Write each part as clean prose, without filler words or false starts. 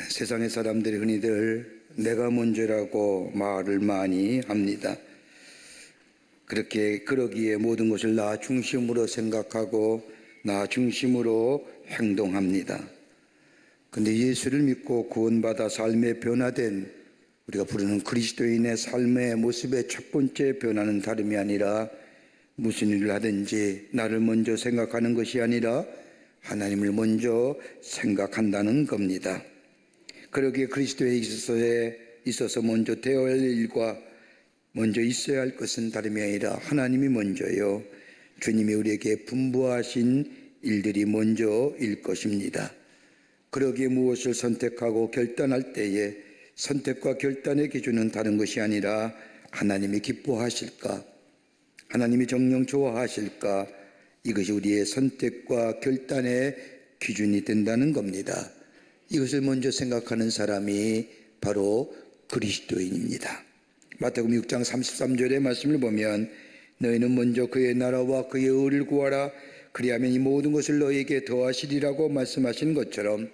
세상의 사람들이 흔히들 내가 먼저라고 말을 많이 합니다. 그러기에 모든 것을 나 중심으로 생각하고 나 중심으로 행동합니다. 근데 예수를 믿고 구원받아 삶에 변화된 우리가 부르는 그리스도인의 삶의 모습의 첫 번째 변화는 다름이 아니라 무슨 일을 하든지 나를 먼저 생각하는 것이 아니라 하나님을 먼저 생각한다는 겁니다. 그러기에 그리스도에 있어서 먼저 되어야 할 일과 먼저 있어야 할 것은 다름이 아니라 하나님이 먼저요, 주님이 우리에게 분부하신 일들이 먼저일 것입니다. 그러기에 무엇을 선택하고 결단할 때에 선택과 결단의 기준은 다른 것이 아니라 하나님이 기뻐하실까, 하나님이 정녕 좋아하실까, 이것이 우리의 선택과 결단의 기준이 된다는 겁니다. 이것을 먼저 생각하는 사람이 바로 그리스도인입니다. 마태복음 6장 33절의 말씀을 보면 너희는 먼저 그의 나라와 그의 의를 구하라, 그리하면 이 모든 것을 너희에게 더하시리라고 말씀하신 것처럼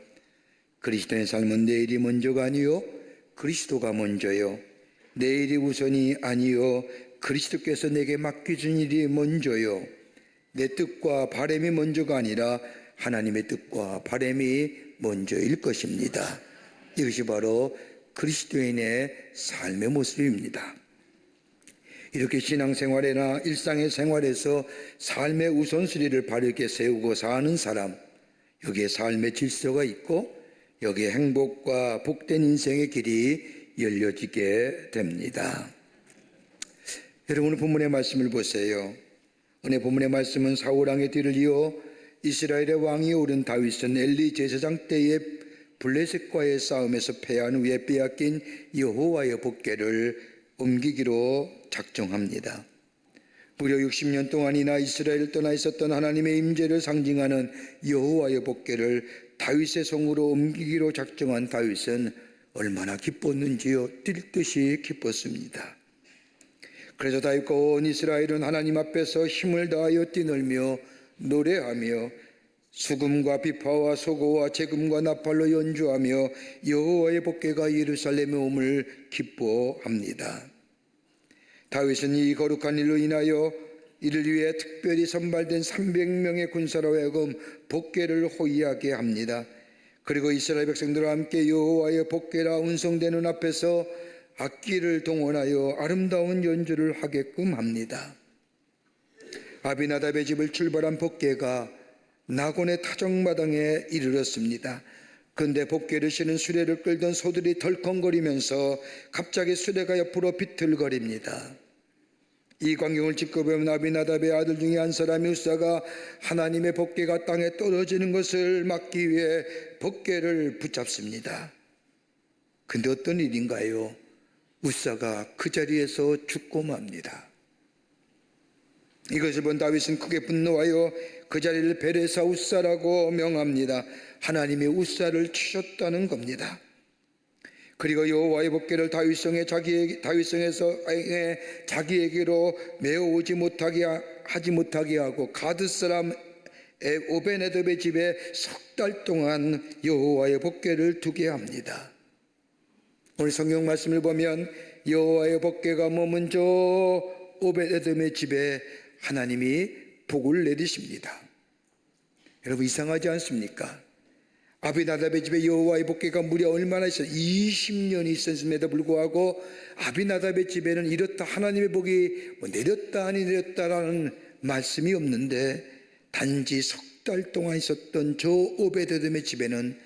그리스도의 삶은 내일이 먼저가 아니요 그리스도가 먼저요, 내일이 우선이 아니요 그리스도께서 내게 맡겨준 일이 먼저요, 내 뜻과 바람이 먼저가 아니라 하나님의 뜻과 바람이 먼저일 것입니다. 이것이 바로 그리스도인의 삶의 모습입니다. 이렇게 신앙생활이나 일상의 생활에서 삶의 우선순위를 바르게 세우고 사는 사람, 여기에 삶의 질서가 있고 여기에 행복과 복된 인생의 길이 열려지게 됩니다. 여러분, 오늘 본문의 말씀을 보세요. 오늘 본문의 말씀은 사울왕의 뒤를 이어 이스라엘의 왕이 오른 다윗은 엘리 제사장 때의 블레셋과의 싸움에서 패한 후에 빼앗긴 여호와의 복궤를 옮기기로 작정합니다. 무려 60년 동안이나 이스라엘을 떠나 있었던 하나님의 임재를 상징하는 여호와의 복궤를 다윗의 성으로 옮기기로 작정한 다윗은 얼마나 기뻤는지요. 뛸 듯이 기뻤습니다. 그래서 다윗과 온 이스라엘은 하나님 앞에서 힘을 다하여 뛰놀며 노래하며 수금과 비파와 소고와 제금과 나팔로 연주하며 여호와의 복궤가 예루살렘에 옴을 기뻐합니다. 다윗은 이 거룩한 일로 인하여 이를 위해 특별히 선발된 300명의 군사로 하여금 복궤를 호위하게 합니다. 그리고 이스라엘 백성들과 함께 여호와의 복궤라 운송되는 앞에서 악기를 동원하여 아름다운 연주를 하게끔 합니다. 아비나답의 집을 출발한 복궤가 나곤의 타정마당에 이르렀습니다. 그런데 복궤를 실은 수레를 끌던 소들이 덜컹거리면서 갑자기 수레가 옆으로 비틀거립니다. 이 광경을 지켜보면 아비나답의 아들 중에 한 사람이 우사가 하나님의 복궤가 땅에 떨어지는 것을 막기 위해 복궤를 붙잡습니다. 근데 어떤 일인가요? 우사가 그 자리에서 죽고 맙니다. 이것을 본 다윗은 크게 분노하여 그 자리를 베레사 우사라고 명합니다. 하나님이 우사를 치셨다는 겁니다. 그리고 여호와의 복궤를 다윗성에서 자기에게로 메어오지 하지 못하게 하고 가드 사람 오베네덥의 집에 석 달 동안 여호와의 복궤를 두게 합니다. 오늘 성경 말씀을 보면 여호와의 복궤가 머문 저 오베네돔의 집에 하나님이 복을 내리십니다. 여러분, 이상하지 않습니까? 아비나답의 집에 여호와의 복궤가 무려 얼마나 있어요? 20년이 있었음에도 불구하고 아비나답의 집에는 이렇다 하나님의 복이 내렸다 아니 내렸다라는 말씀이 없는데 단지 석 달 동안 있었던 저 오베데돔의 집에는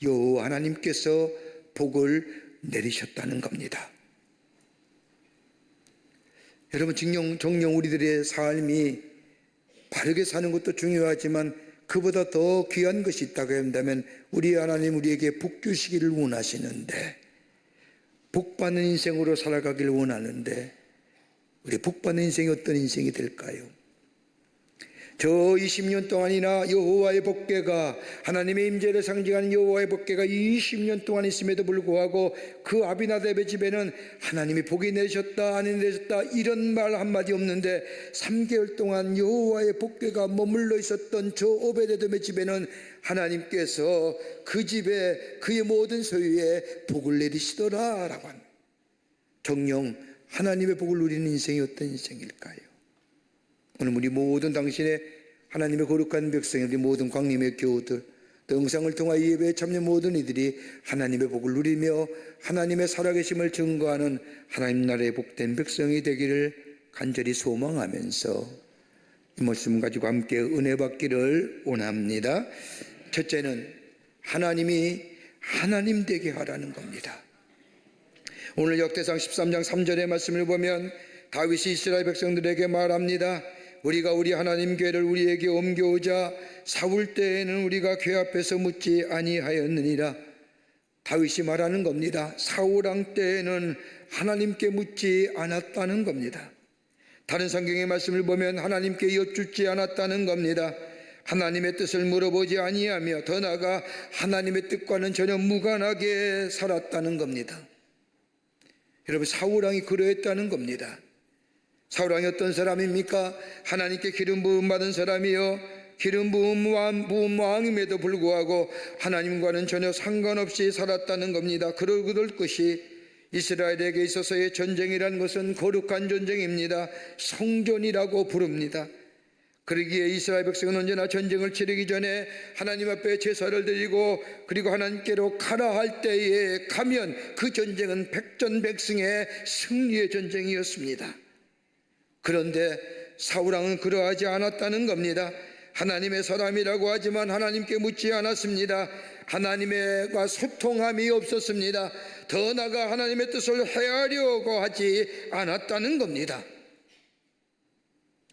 여호와 하나님께서 복을 내리셨다는 겁니다. 여러분, 정녕 우리들의 삶이 바르게 사는 것도 중요하지만 그보다 더 귀한 것이 있다고 한다면 우리 하나님 우리에게 복 주시기를 원하시는데, 복받는 인생으로 살아가기를 원하는데 우리 복받는 인생이 어떤 인생이 될까요? 저 20년 동안이나 여호와의 복궤가, 하나님의 임재를 상징하는 여호와의 복궤가 20년 동안 있음에도 불구하고 그 아비나답의 집에는 하나님이 복이 내셨다 안 내셨다 이런 말 한마디 없는데 3개월 동안 여호와의 복궤가 머물러 있었던 저 오베데돔의 집에는 하나님께서 그 집에 그의 모든 소유에 복을 내리시더라라고 합니다. 정녕 하나님의 복을 누리는 인생이 어떤 인생일까요? 오늘 우리 모든 당신의 하나님의 거룩한 백성, 우리 모든 광림의 교우들, 또 영상을 통하여 예배에 참여 모든 이들이 하나님의 복을 누리며 하나님의 살아계심을 증거하는 하나님 나라의 복된 백성이 되기를 간절히 소망하면서 이 말씀 가지고 함께 은혜 받기를 원합니다. 첫째는 하나님이 하나님 되게 하라는 겁니다. 오늘 역대상 13장 3절의 말씀을 보면 다윗이 이스라엘 백성들에게 말합니다. 우리가 우리 하나님 궤를 우리에게 옮겨오자 사울 때에는 우리가 궤 앞에서 묻지 아니하였느니라. 다윗이 말하는 겁니다. 사울 왕 때에는 하나님께 묻지 않았다는 겁니다. 다른 성경의 말씀을 보면 하나님께 여쭙지 않았다는 겁니다. 하나님의 뜻을 물어보지 아니하며 더 나아가 하나님의 뜻과는 전혀 무관하게 살았다는 겁니다. 여러분, 사울 왕이 그러했다는 겁니다. 사울 왕이 어떤 사람입니까? 하나님께 기름 부음 받은 사람이요, 기름 부음 왕임에도 불구하고 하나님과는 전혀 상관없이 살았다는 겁니다. 그럴 것이 이스라엘에게 있어서의 전쟁이라는 것은 거룩한 전쟁입니다. 성전이라고 부릅니다. 그러기에 이스라엘 백성은 언제나 전쟁을 치르기 전에 하나님 앞에 제사를 드리고 그리고 하나님께로 가라 할 때에 가면 그 전쟁은 백전백승의 승리의 전쟁이었습니다. 그런데 사울 왕은 그러하지 않았다는 겁니다. 하나님의 사람이라고 하지만 하나님께 묻지 않았습니다. 하나님과 소통함이 없었습니다. 더 나아가 하나님의 뜻을 헤아려고 하지 않았다는 겁니다.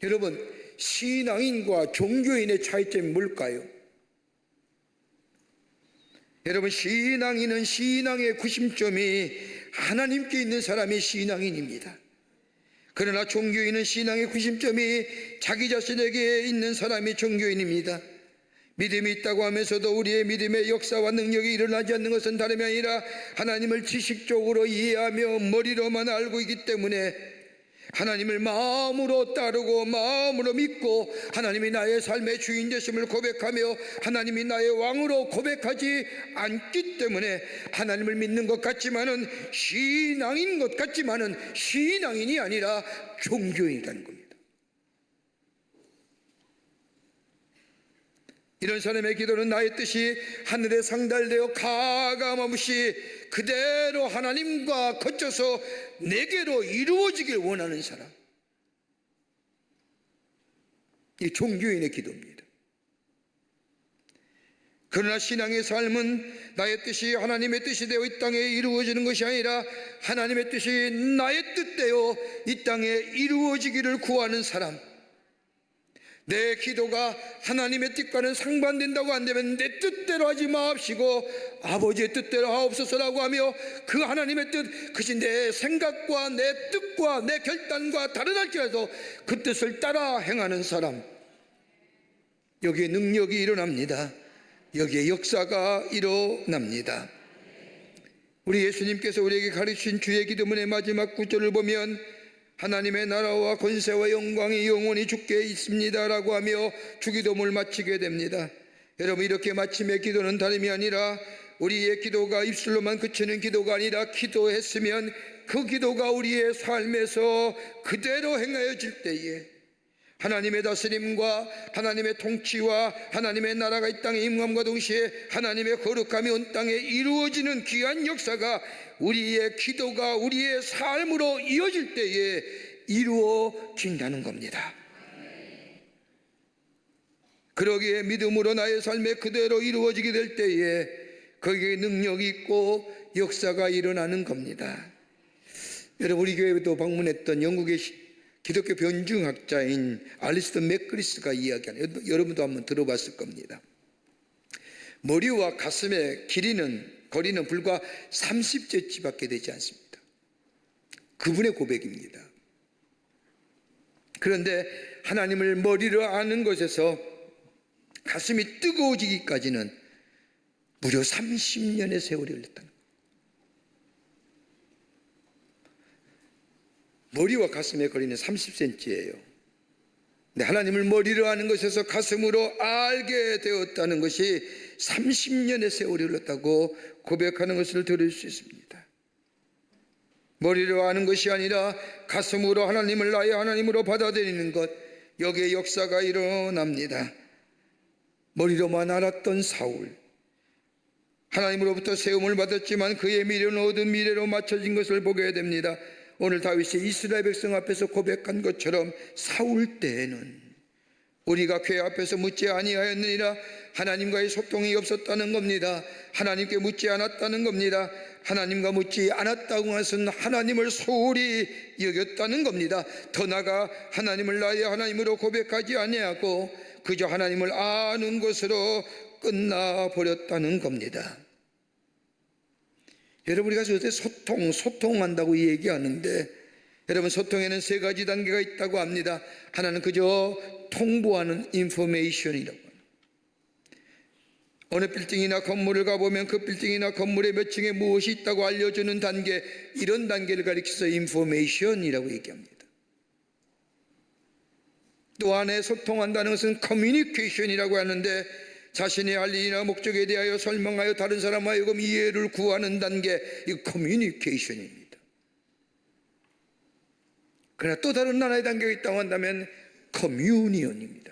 여러분, 신앙인과 종교인의 차이점이 뭘까요? 여러분, 신앙인은 신앙의 구심점이 하나님께 있는 사람이 신앙인입니다. 그러나 종교인은 신앙의 구심점이 자기 자신에게 있는 사람이 종교인입니다. 믿음이 있다고 하면서도 우리의 믿음의 역사와 능력이 일어나지 않는 것은 다름이 아니라 하나님을 지식적으로 이해하며 머리로만 알고 있기 때문에 하나님을 마음으로 따르고 마음으로 믿고 하나님이 나의 삶의 주인 되심을 고백하며 하나님이 나의 왕으로 고백하지 않기 때문에 하나님을 믿는 것 같지만은 신앙인 것 같지만은 신앙인이 아니라 종교인이라는 겁니다. 이런 사람의 기도는 나의 뜻이 하늘에 상달되어 가감없이 그대로 하나님과 거쳐서 내게로 이루어지길 원하는 사람, 이 종교인의 기도입니다. 그러나 신앙의 삶은 나의 뜻이 하나님의 뜻이 되어 이 땅에 이루어지는 것이 아니라 하나님의 뜻이 나의 뜻되어 이 땅에 이루어지기를 구하는 사람, 내 기도가 하나님의 뜻과는 상반된다고 한다면 내 뜻대로 하지 마옵시고 아버지의 뜻대로 하옵소서라고 하며 그 하나님의 뜻, 그것이 내 생각과 내 뜻과 내 결단과 다르다할지라도 그 뜻을 따라 행하는 사람, 여기에 능력이 일어납니다. 여기에 역사가 일어납니다. 우리 예수님께서 우리에게 가르친 주의 기도문의 마지막 구절을 보면 하나님의 나라와 권세와 영광이 영원히 주께 있습니다 라고 하며 주기도문을 마치게 됩니다. 여러분, 이렇게 마침의 기도는 다름이 아니라 우리의 기도가 입술로만 그치는 기도가 아니라 기도했으면 그 기도가 우리의 삶에서 그대로 행하여질 때에 하나님의 다스림과 하나님의 통치와 하나님의 나라가 이 땅에 임함과 동시에 하나님의 거룩함이 온 땅에 이루어지는 귀한 역사가 우리의 기도가 우리의 삶으로 이어질 때에 이루어진다는 겁니다. 그러기에 믿음으로 나의 삶에 그대로 이루어지게 될 때에 거기에 능력이 있고 역사가 일어나는 겁니다. 여러분, 우리 교회도 방문했던 영국의 기독교 변증학자인 알리스터 맥그리스가 이야기하는, 여러분도 한번 들어봤을 겁니다. 머리와 가슴의 거리는 불과 30cm밖에 되지 않습니다. 그분의 고백입니다. 그런데 하나님을 머리로 아는 것에서 가슴이 뜨거워지기까지는 무려 30년의 세월이 걸렸다는 거예요. 머리와 가슴의 거리는 30cm예요. 근데 하나님을 머리로 아는 것에서 가슴으로 알게 되었다는 것이 30년의 세월이 흘렀다고 고백하는 것을 들을 수 있습니다. 머리로 아는 것이 아니라 가슴으로 하나님을 나의 하나님으로 받아들이는 것, 여기에 역사가 일어납니다. 머리로만 알았던 사울, 하나님으로부터 세움을 받았지만 그의 미래는 어두운 미래로 맞춰진 것을 보게 됩니다. 오늘 다윗이 이스라엘 백성 앞에서 고백한 것처럼 사울 때에는 우리가 궤 앞에서 묻지 아니하였느니라. 하나님과의 소통이 없었다는 겁니다. 하나님께 묻지 않았다는 겁니다. 하나님과 묻지 않았다고 한 것은 하나님을 소홀히 여겼다는 겁니다. 더 나아가 하나님을 나의 하나님으로 고백하지 아니하고 그저 하나님을 아는 것으로 끝나버렸다는 겁니다. 여러분, 우리가 요새 소통한다고 얘기하는데, 여러분, 소통에는 3가지 단계가 있다고 합니다. 하나는 그저 통보하는 인포메이션이라고 합니다. 어느 빌딩이나 건물을 가보면 그 빌딩이나 건물의 몇 층에 무엇이 있다고 알려주는 단계, 이런 단계를 가리켜서 인포메이션이라고 얘기합니다. 또 안에 소통한다는 것은 커뮤니케이션이라고 하는데, 자신의 할 일이나 목적에 대하여 설명하여 다른 사람 하여금 이해를 구하는 단계, 이 커뮤니케이션입니다. 그러나 또 다른 하나의 단계가 있다고 한다면 커뮤니언입니다.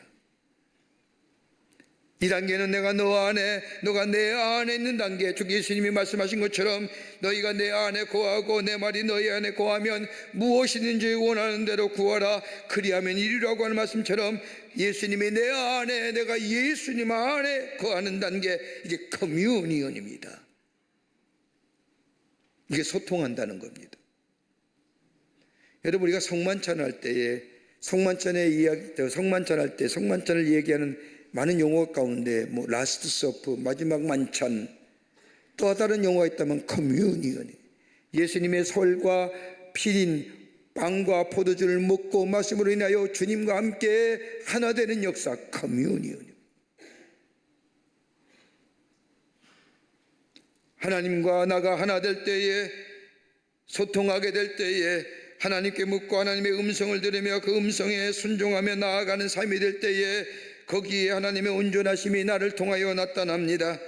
이 단계는 내가 너 안에, 너가 내 안에 있는 단계. 주 예수님이 말씀하신 것처럼 너희가 내 안에 거하고 내 말이 너희 안에 거하면 무엇이든지 원하는 대로 구하라. 그리하면 이루라고 하는 말씀처럼 예수님이 내 안에, 내가 예수님 안에 거하는 단계, 이게 커뮤니언입니다. 이게 소통한다는 겁니다. 여러분, 우리가 성만찬할 때에 성만찬할 때 성만찬을 얘기하는 많은 용어 가운데 라스트 서프, 마지막 만찬, 또 다른 용어가 있다면 커뮤니언. 예수님의 솔과 피린 빵과 포도주를 먹고 마심으로 인하여 주님과 함께 하나 되는 역사, 커뮤니언. 하나님과 나가 하나 될 때에, 소통하게 될 때에, 하나님께 묻고 하나님의 음성을 들으며 그 음성에 순종하며 나아가는 삶이 될 때에 거기에 하나님의 온전하심이 나를 통하여 나타납니다.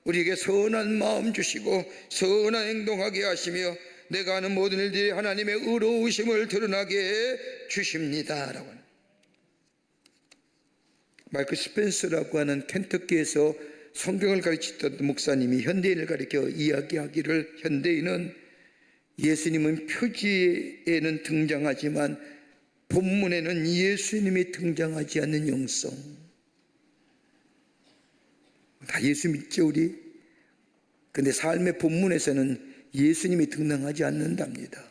우리에게 선한 마음 주시고 선한 행동하게 하시며 내가 하는 모든 일들이 하나님의 의로우심을 드러나게 주십니다 라고 하는, 마이크 스펜서라고 하는 켄터키에서 성경을 가르치던 목사님이 현대인을 가리켜 이야기하기를, 현대인은 예수님은 표지에는 등장하지만 본문에는 예수님이 등장하지 않는 영성. 다 예수 믿죠 우리? 근데 삶의 본문에서는 예수님이 등장하지 않는답니다.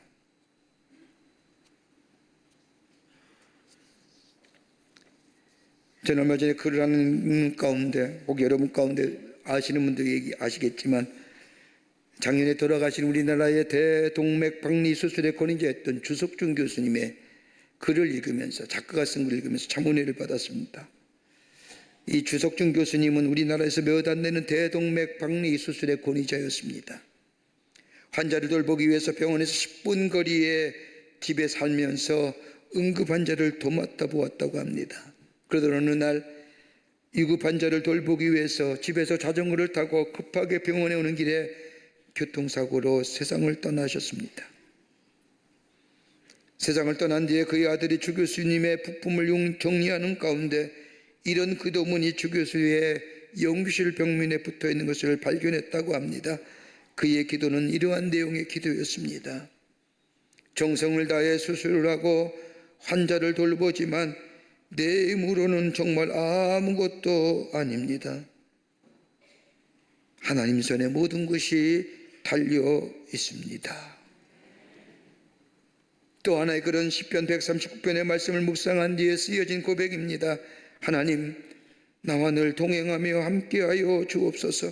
저는 얼마 전에 글을 하는 가운데, 혹 여러분 가운데 아시는 분들 아시겠지만, 작년에 돌아가신 우리나라의 대동맥 박리 수술의 권위자였던 주석준 교수님의 글을 읽으면서, 작가가 쓴 글을 읽으면서 참 은혜를 받았습니다. 이 주석준 교수님은 우리나라에서 몇 안 되는 대동맥 박리 수술의 권위자였습니다. 환자를 돌보기 위해서 병원에서 10분 거리에 집에 살면서 응급 환자를 도맡아 보았다고 합니다. 그러던 어느 날 위급 환자를 돌보기 위해서 집에서 자전거를 타고 급하게 병원에 오는 길에 교통사고로 세상을 떠나셨습니다. 세상을 떠난 뒤에 그의 아들이 주 교수님의 부품을 정리하는 가운데 이런 기도문이 주 교수의 영구실 벽면에 붙어 있는 것을 발견했다고 합니다. 그의 기도는 이러한 내용의 기도였습니다. 정성을 다해 수술을 하고 환자를 돌보지만 내 힘으로는 정말 아무것도 아닙니다. 하나님 손에 모든 것이 달려 있습니다. 또 하나의 그런 시편 139편의 말씀을 묵상한 뒤에 쓰여진 고백입니다. 하나님, 나와 늘 동행하며 함께하여 주옵소서.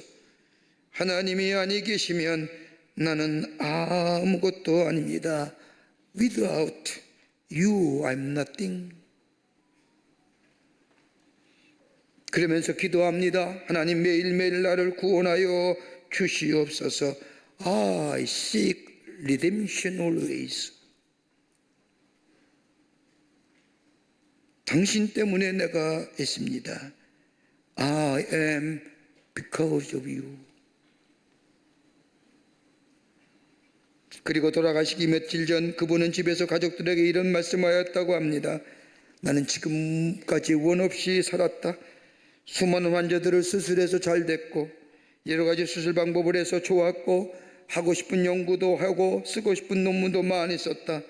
하나님이 아니 계시면 나는 아무것도 아닙니다. Without you, I'm nothing. 그러면서 기도합니다. 하나님, 매일매일 나를 구원하여 주시옵소서. I seek redemption always. 당신 때문에 내가 있습니다. I am because of you. 그리고 돌아가시기 며칠 전 그분은 집에서 가족들에게 이런 말씀하였다고 합니다. 나는 지금까지 원 없이 살았다. 수많은 환자들을 수술해서 잘 됐고, 여러 가지 수술 방법을 해서 좋았고, 하고 싶은 연구도 하고 쓰고 싶은 논문도 많이 썼다.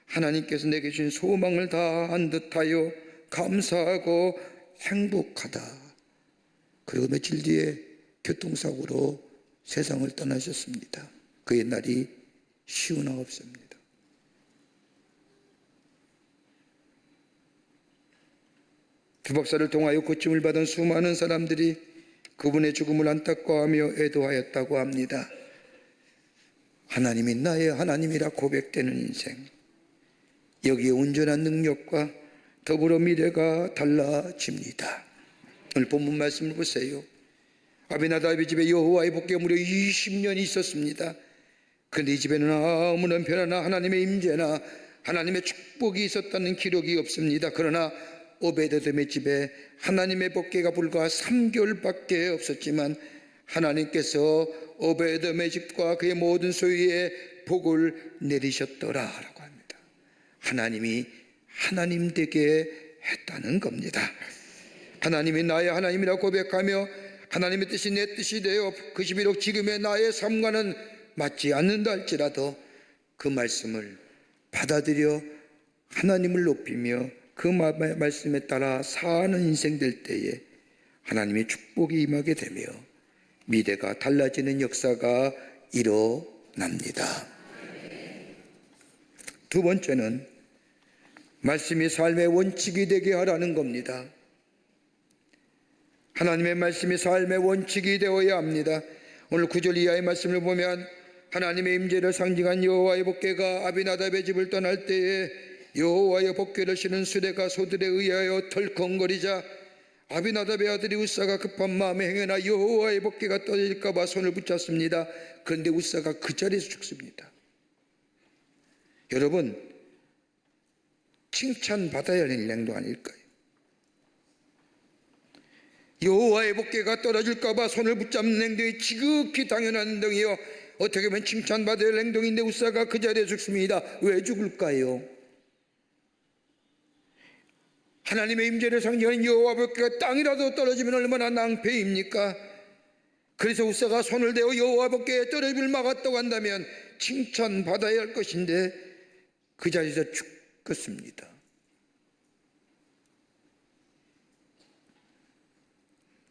하나님께서 내게 주신 소망을 다한 듯하여 감사하고 행복하다. 그리고 며칠 뒤에 교통사고로 세상을 떠나셨습니다. 그의 날이 쉬우나 없습니다. 주박사를 통하여 고침을 받은 수많은 사람들이 그분의 죽음을 안타까워하며 애도하였다고 합니다. 하나님이 나의 하나님이라 고백되는 인생, 여기에 온전한 능력과 더불어 미래가 달라집니다. 오늘 본문 말씀을 보세요. 아비나답의 집에 여호와의 복궤가 무려 20년이 있었습니다. 그런데 이 집에는 아무런 변화나 하나님의 임재나 하나님의 축복이 있었다는 기록이 없습니다. 그러나 오베드돔의 집에 하나님의 복궤가 불과 3개월밖에 없었지만 하나님께서 오베드돔의 집과 그의 모든 소유에 복을 내리셨더라라고 합니다. 하나님이 하나님 되게 했다는 겁니다. 하나님이 나의 하나님이라 고백하며 하나님의 뜻이 내 뜻이 되어 그것이 비록 지금의 나의 삶과는 맞지 않는다 할지라도 그 말씀을 받아들여 하나님을 높이며 그 말씀에 따라 사는 인생 될 때에 하나님의 축복이 임하게 되며 미래가 달라지는 역사가 일어납니다. 두 번째는 말씀이 삶의 원칙이 되게 하라는 겁니다. 하나님의 말씀이 삶의 원칙이 되어야 합니다. 오늘 9절 이하의 말씀을 보면 하나님의 임재를 상징한 여호와의 복궤가 아비나답의 집을 떠날 때에 여호와의 복궤를 실은 수레가 소들에 의하여 덜컹거리자 아비나답의 아들이 우사가 급한 마음에 행하나 여호와의 복궤가 떨어질까 봐 손을 붙잡습니다. 그런데 우사가 그 자리에서 죽습니다. 여러분, 칭찬받아야 할 행동 아닐까요? 여호와의 복궤가 떨어질까 봐 손을 붙잡는 행동이 지극히 당연한 행동이요, 어떻게 보면 칭찬받아야 할 행동인데 우사가 그 자리에 죽습니다. 왜 죽을까요? 하나님의 임재를 상징하는 여호와 복궤가 땅이라도 떨어지면 얼마나 낭패입니까? 그래서 우사가 손을 대어 여호와 복궤에 떨어짐을 막았다고 한다면 칭찬받아야 할 것인데 그 자리에서 죽었습니다.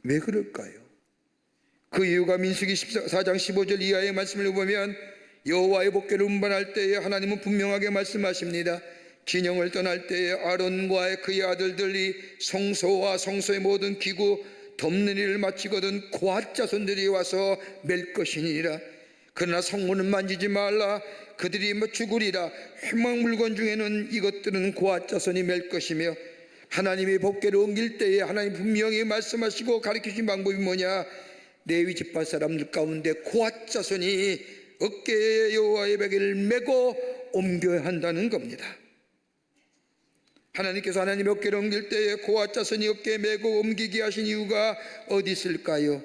왜 그럴까요? 그 이유가 민수기 14장 15절 이하의 말씀을 보면 여호와의 복궤를 운반할 때에 하나님은 분명하게 말씀하십니다. 진영을 떠날 때에 아론과 그의 아들들이 성소와 성소의 모든 기구 덮는 일을 마치거든 고앗 자손들이 와서 맬 것이니라. 그러나 성문은 만지지 말라. 그들이 죽으리라. 회막 물건 중에는 이것들은 고앗 자손이 맬 것이며, 하나님의 복궤를 옮길 때에 하나님 분명히 말씀하시고 가르치신 방법이 뭐냐? 레위 지파 사람들 가운데 고앗 자손이 어깨에 여호와의 복궤를 메고 옮겨야 한다는 겁니다. 하나님께서 하나님의 어깨를 옮길 때에 고앗 자손이 어깨에 메고 옮기게 하신 이유가 어디 있을까요?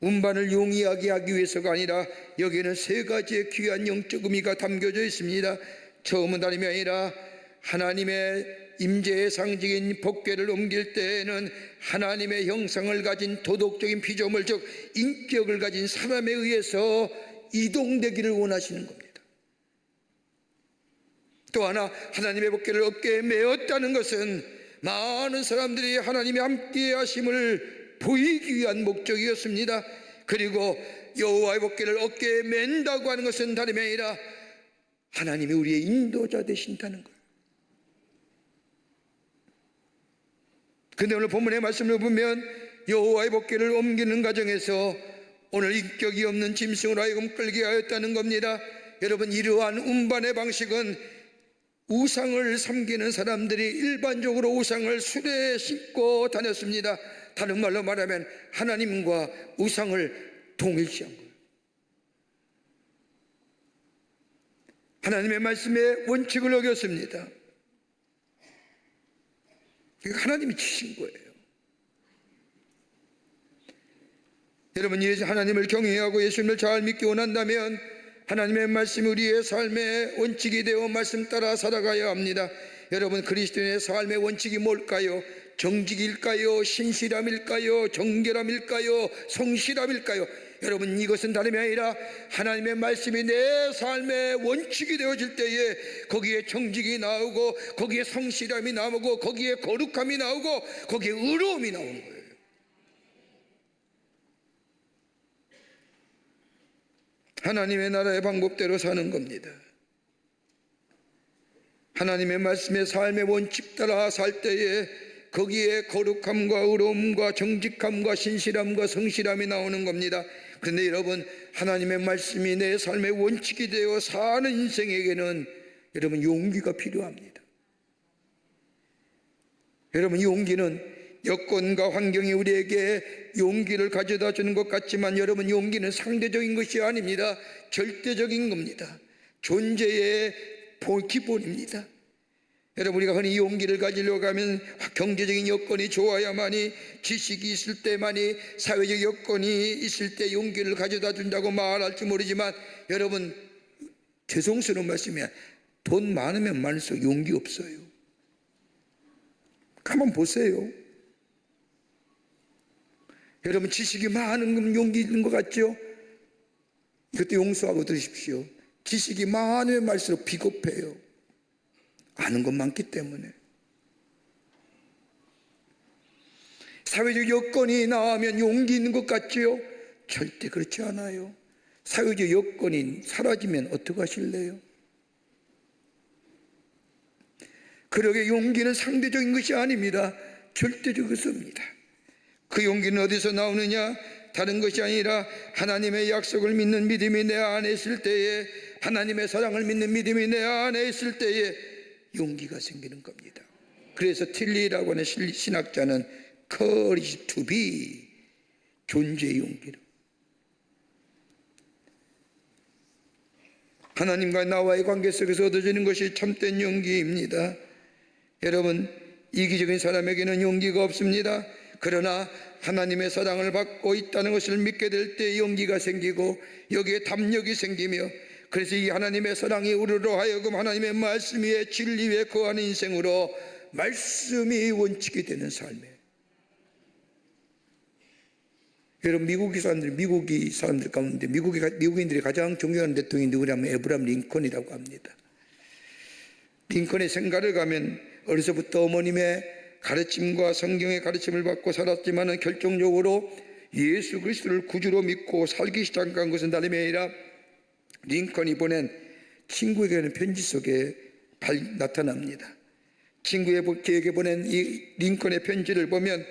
운반을 용이하게 하기 위해서가 아니라 여기에는 세 가지의 귀한 영적 의미가 담겨져 있습니다. 처음은 다름이 아니라 하나님의 임재의 상징인 복궤를 옮길 때에는 하나님의 형상을 가진 도덕적인 피조물, 즉 인격을 가진 사람에 의해서 이동되기를 원하시는 겁니다. 또 하나, 하나님의 복궤를 어깨에 메었다는 것은 많은 사람들이 하나님의 함께 하심을 보이기 위한 목적이었습니다. 그리고 여호와의 복궤를 어깨에 맨다고 하는 것은 다름이 아니라 하나님이 우리의 인도자 되신다는 거예요. 그런데 오늘 본문의 말씀을 보면 여호와의 복궤를 옮기는 과정에서 오늘 인격이 없는 짐승으로 하여금 끌게 하였다는 겁니다. 여러분, 이러한 운반의 방식은 우상을 섬기는 사람들이 일반적으로 우상을 수레에 싣고 다녔습니다. 다른 말로 말하면 하나님과 우상을 동일시한 거예요. 하나님의 말씀에 원칙을 어겼습니다. 하나님이 치신 거예요. 여러분, 하나님을 경외하고 예수님을 잘 믿기 원한다면 하나님의 말씀이 우리의 삶의 원칙이 되어 말씀 따라 살아가야 합니다. 여러분, 그리스도인의 삶의 원칙이 뭘까요? 정직일까요? 신실함일까요? 정결함일까요? 성실함일까요? 여러분, 이것은 다름이 아니라 하나님의 말씀이 내 삶의 원칙이 되어질 때에 거기에 정직이 나오고 거기에 성실함이 나오고 거기에 거룩함이 나오고 거기에 의로움이 나오는 거예요. 하나님의 나라의 방법대로 사는 겁니다. 하나님의 말씀의 삶의 원칙 따라 살 때에 거기에 거룩함과 의로움과 정직함과 신실함과 성실함이 나오는 겁니다. 그런데 여러분, 하나님의 말씀이 내 삶의 원칙이 되어 사는 인생에게는 여러분 용기가 필요합니다. 여러분, 용기는 여건과 환경이 우리에게 용기를 가져다 주는 것 같지만 여러분, 용기는 상대적인 것이 아닙니다. 절대적인 겁니다. 존재의 기본입니다. 여러분, 우리가 흔히 용기를 가지려고 하면 경제적인 여건이 좋아야만이, 지식이 있을 때만이, 사회적 여건이 있을 때 용기를 가져다 준다고 말할지 모르지만 여러분, 죄송스러운 말씀이야. 돈 많으면 많을수록 용기 없어요. 가만 보세요. 여러분, 지식이 많은 건 용기 있는 것 같죠? 이것도 용서하고 들으십시오. 지식이 많으면 많을수록 비겁해요. 아는 것 많기 때문에. 사회적 여건이 나오면 용기 있는 것 같지요? 절대 그렇지 않아요. 사회적 여건이 사라지면 어떻게 하실래요? 그러게 용기는 상대적인 것이 아닙니다. 절대적 것입니다. 그 용기는 어디서 나오느냐? 다른 것이 아니라 하나님의 약속을 믿는 믿음이 내 안에 있을 때에, 하나님의 사랑을 믿는 믿음이 내 안에 있을 때에 용기가 생기는 겁니다. 그래서 틸리라고 하는 신학자는 courage to be, 존재의 용기를, 하나님과 나와의 관계 속에서 얻어지는 것이 참된 용기입니다. 여러분, 이기적인 사람에게는 용기가 없습니다. 그러나 하나님의 사랑을 받고 있다는 것을 믿게 될 때 용기가 생기고 여기에 담력이 생기며, 그래서 이 하나님의 사랑이 우리로 하여금 하나님의 말씀 위에 진리 위에 거하는 인생으로 말씀이 원칙이 되는 삶이에요. 여러분, 미국이 사람들 가운데 미국인들이 가장 존경하는 대통령이 누구냐면 에브라함 링컨이라고 합니다. 링컨의 생가를 가면 어려서부터 어머님의 가르침과 성경의 가르침을 받고 살았지만 결정적으로 예수 그리스도를 구주로 믿고 살기 시작한 것은 다름이 아니라 링컨이 보낸 친구에게는 편지 속에 나타납니다. 친구에게 보낸 이 링컨의 편지를 보면,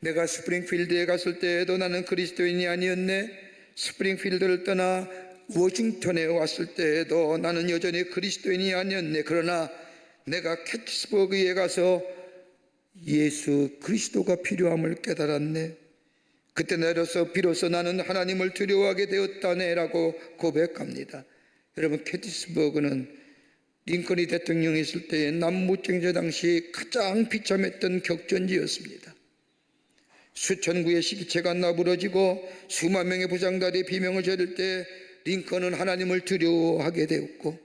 내가 스프링필드에 갔을 때에도 나는 그리스도인이 아니었네. 스프링필드를 떠나 워싱턴에 왔을 때에도 나는 여전히 그리스도인이 아니었네. 그러나 내가 캐치스버그에 가서 예수 그리스도가 필요함을 깨달았네. 그때 내려서 비로소 나는 하나님을 두려워하게 되었다네 라고 고백합니다. 여러분, 캐치스버그는 링컨이 대통령이 있을 때의 남무쟁제 당시 가장 비참했던 격전지였습니다. 수천 구의 시기체가 나부러지고 수만 명의 부장들이 비명을 지를 때 링컨은 하나님을 두려워하게 되었고,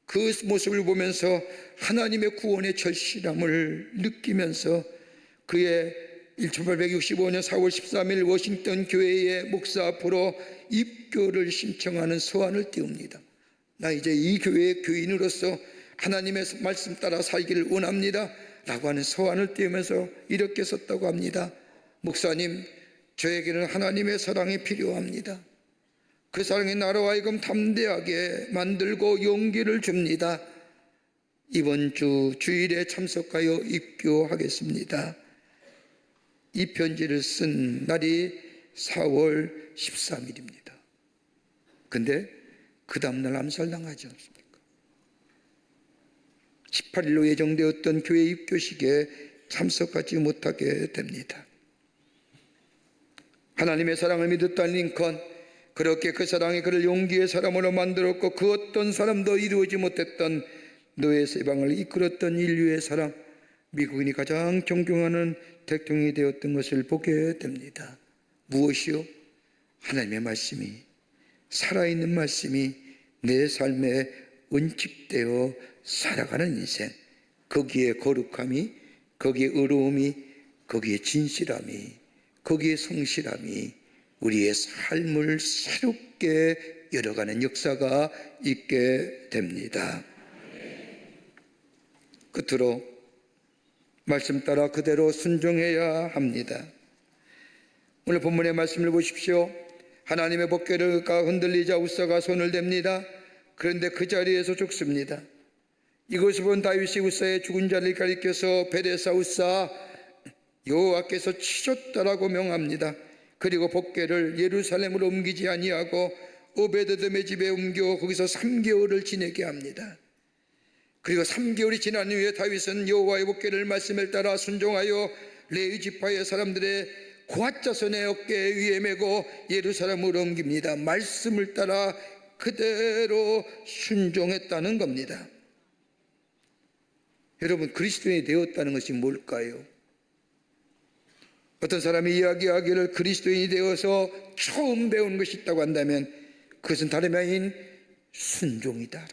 그 모습을 보면서 하나님의 구원의 절실함을 느끼면서 그의 1865년 4월 13일 워싱턴 교회의 목사 앞으로 입교를 신청하는 서한을 띄웁니다. 나 이제 이 교회의 교인으로서 하나님의 말씀 따라 살기를 원합니다 라고 하는 서한을 띄우면서 이렇게 썼다고 합니다. 목사님, 저에게는 하나님의 사랑이 필요합니다. 그 사랑이 나로 하여금 담대하게 만들고 용기를 줍니다. 이번 주 주일에 참석하여 입교하겠습니다. 이 편지를 쓴 날이 4월 13일입니다. 근데 그 다음날 암살당하지 않습니까? 18일로 예정되었던 교회 입교식에 참석하지 못하게 됩니다. 하나님의 사랑을 믿었던 링컨, 그렇게 그 사랑이 그를 용기의 사람으로 만들었고 그 어떤 사람도 이루어지 못했던 노예 세방을 이끌었던 인류의 사랑, 미국인이 가장 존경하는 대통령이 되었던 것을 보게 됩니다. 무엇이요? 하나님의 말씀이, 살아있는 말씀이 내 삶에 은집되어 살아가는 인생, 거기에 거룩함이, 거기에 의로움이, 거기에 진실함이, 거기에 성실함이 우리의 삶을 새롭게 열어가는 역사가 있게 됩니다. 끝으로 말씀 따라 그대로 순종해야 합니다. 오늘 본문의 말씀을 보십시오. 하나님의 법궤가 흔들리자 우사가 손을 댑니다. 그런데 그 자리에서 죽습니다. 이것을 본 다윗이 우사의 죽은 자를 가리켜서 베레사 우사, 여호와께서 치셨다라고 명합니다. 그리고 법궤를 예루살렘으로 옮기지 아니하고 오베드돔의 집에 옮겨 거기서 3개월을 지내게 합니다. 그리고 3개월이 지난 후에 다윗은 여호와의 법궤를 말씀을 따라 순종하여 레위 지파의 사람들의 고앗자손의 어깨 위에 메고 예루살렘으로 옮깁니다. 말씀을 따라 그대로 순종했다는 겁니다. 여러분, 그리스도인이 되었다는 것이 뭘까요? 어떤 사람이 이야기하기를 그리스도인이 되어서 처음 배운 것이 있다고 한다면 그것은 다름이 아닌 순종이다.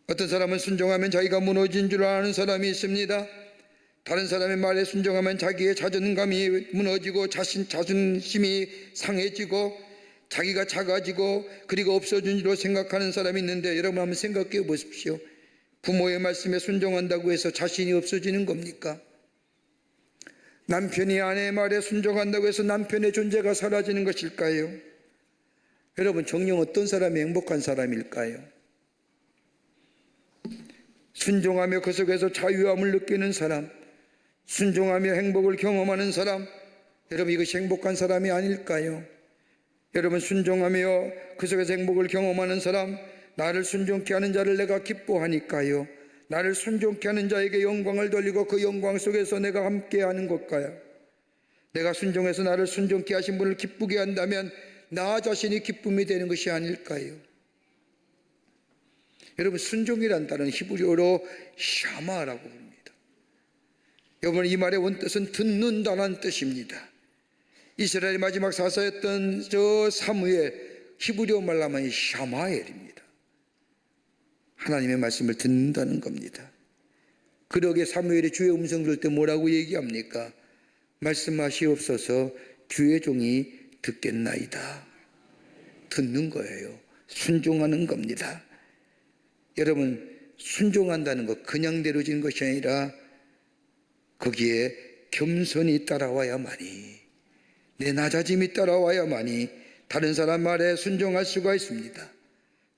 어떤 사람은 순종하면 자기가 무너진 줄 아는 사람이 있습니다. 다른 사람의 말에 순종하면 자기의 자존감이 무너지고 자존심이 상해지고 자기가 작아지고 그리고 없어진 줄로 생각하는 사람이 있는데, 여러분 한번 생각해 보십시오. 부모의 말씀에 순종한다고 해서 자신이 없어지는 겁니까? 남편이 아내의 말에 순종한다고 해서 남편의 존재가 사라지는 것일까요? 여러분, 정녕 어떤 사람이 행복한 사람일까요? 순종하며 그 속에서 자유함을 느끼는 사람, 순종하며 행복을 경험하는 사람, 여러분 이것이 행복한 사람이 아닐까요? 여러분, 순종하며 그 속에서 행복을 경험하는 사람, 나를 순종케 하는 자를 내가 기뻐하니까요. 나를 순종케 하는 자에게 영광을 돌리고 그 영광 속에서 내가 함께하는 것까요? 내가 순종해서 나를 순종케 하신 분을 기쁘게 한다면 나 자신이 기쁨이 되는 것이 아닐까요? 여러분, 순종이란 단어는 히브리어로 샤마라고 부릅니다. 여러분, 이 말의 원뜻은 듣는다는 뜻입니다. 이스라엘의 마지막 사사였던 저 사무엘, 히브리어 말로 하면 샤마엘입니다. 하나님의 말씀을 듣는다는 겁니다. 그러게 사무엘이 주의 음성 들을 때 뭐라고 얘기합니까? 말씀하시옵소서, 주의 종이 듣겠나이다. 듣는 거예요. 순종하는 겁니다. 여러분, 순종한다는 것 그냥 내려지는 것이 아니라 거기에 겸손이 따라와야만이, 내 낮아짐이 따라와야만이 다른 사람 말에 순종할 수가 있습니다.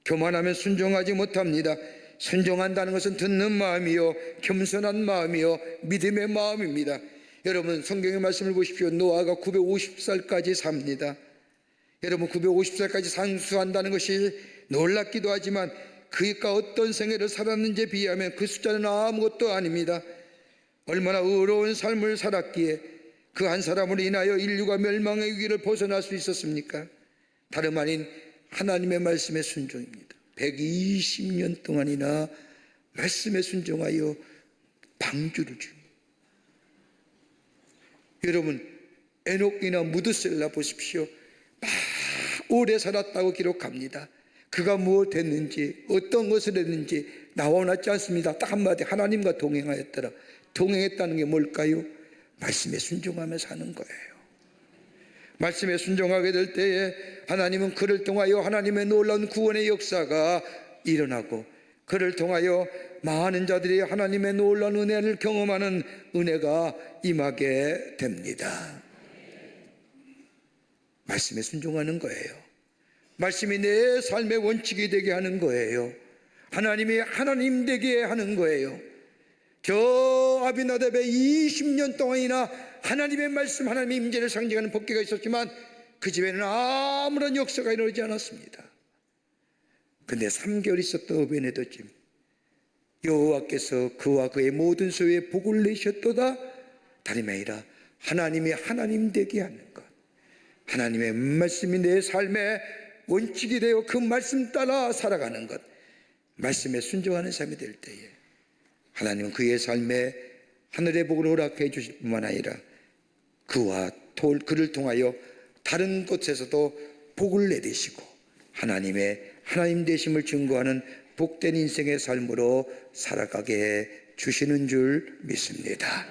교만하면 순종하지 못합니다. 순종한다는 것은 듣는 마음이요, 겸손한 마음이요, 믿음의 마음입니다. 여러분, 성경의 말씀을 보십시오. 노아가 950살까지 삽니다. 여러분, 950살까지 상수한다는 것이 놀랍기도 하지만 그가 어떤 생애를 살았는지에 비하면 그 숫자는 아무것도 아닙니다. 얼마나 의로운 삶을 살았기에 그 한 사람으로 인하여 인류가 멸망의 위기를 벗어날 수 있었습니까? 다름 아닌 하나님의 말씀에 순종입니다. 120년 동안이나 말씀에 순종하여 방주를 줍니다. 여러분, 에녹이나 무드셀라 보십시오. 오래 살았다고 기록합니다. 그가 무엇 했는지, 어떤 것을 했는지 나와놨지 않습니다. 딱 한마디, 하나님과 동행하였더라. 동행했다는 게 뭘까요? 말씀에 순종하며 사는 거예요. 말씀에 순종하게 될 때에 하나님은 그를 통하여 하나님의 놀라운 구원의 역사가 일어나고, 그를 통하여 많은 자들이 하나님의 놀라운 은혜를 경험하는 은혜가 임하게 됩니다. 말씀에 순종하는 거예요. 말씀이 내 삶의 원칙이 되게 하는 거예요. 하나님이 하나님 되게 하는 거예요. 저 아비나답의 20년 동안이나 하나님의 말씀, 하나님의 임재를 상징하는 법궤가 있었지만 그 집에는 아무런 역사가 일어나지 않았습니다. 그런데 3개월 있었던 오베네도 집, 여호와께서 그와 그의 모든 소유에 복을 내셨도다. 다름이 아니라 하나님이 하나님 되게 하는 것, 하나님의 말씀이 내 삶의 원칙이 되어 그 말씀 따라 살아가는 것, 말씀에 순종하는 삶이 될 때에 하나님은 그의 삶에 하늘의 복을 허락해 주실 뿐만 아니라 그를 통하여 다른 곳에서도 복을 내리시고 하나님의 하나님 되심을 증거하는 복된 인생의 삶으로 살아가게 해 주시는 줄 믿습니다.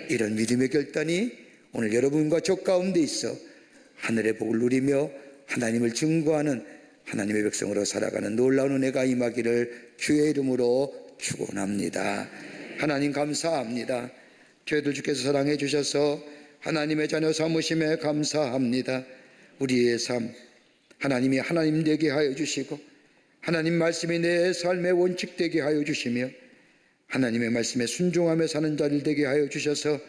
이런 믿음의 결단이 오늘 여러분과 저 가운데 있어 하늘의 복을 누리며 하나님을 증거하는 하나님의 백성으로 살아가는 놀라운 은혜가 임하기를 주의 이름으로 축원합니다. 하나님 감사합니다. 저희들 주께서 사랑해 주셔서 하나님의 자녀 삼으심에 감사합니다. 우리의 삶 하나님이 하나님 되게 하여 주시고 하나님 말씀이 내 삶의 원칙 되게 하여 주시며 하나님의 말씀에 순종하며 사는 자들 되게 하여 주셔서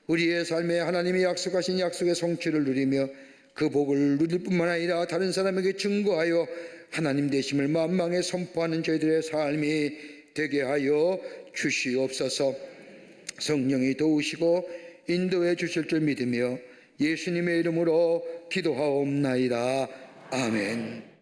우리의 삶에 하나님이 약속하신 약속의 성취를 누리며 그 복을 누릴 뿐만 아니라 다른 사람에게 증거하여 하나님 되심을 만방에 선포하는 저희들의 삶이 되게 하여 주시옵소서. 성령이 도우시고 인도해 주실 줄 믿으며 예수님의 이름으로 기도하옵나이다. 아멘.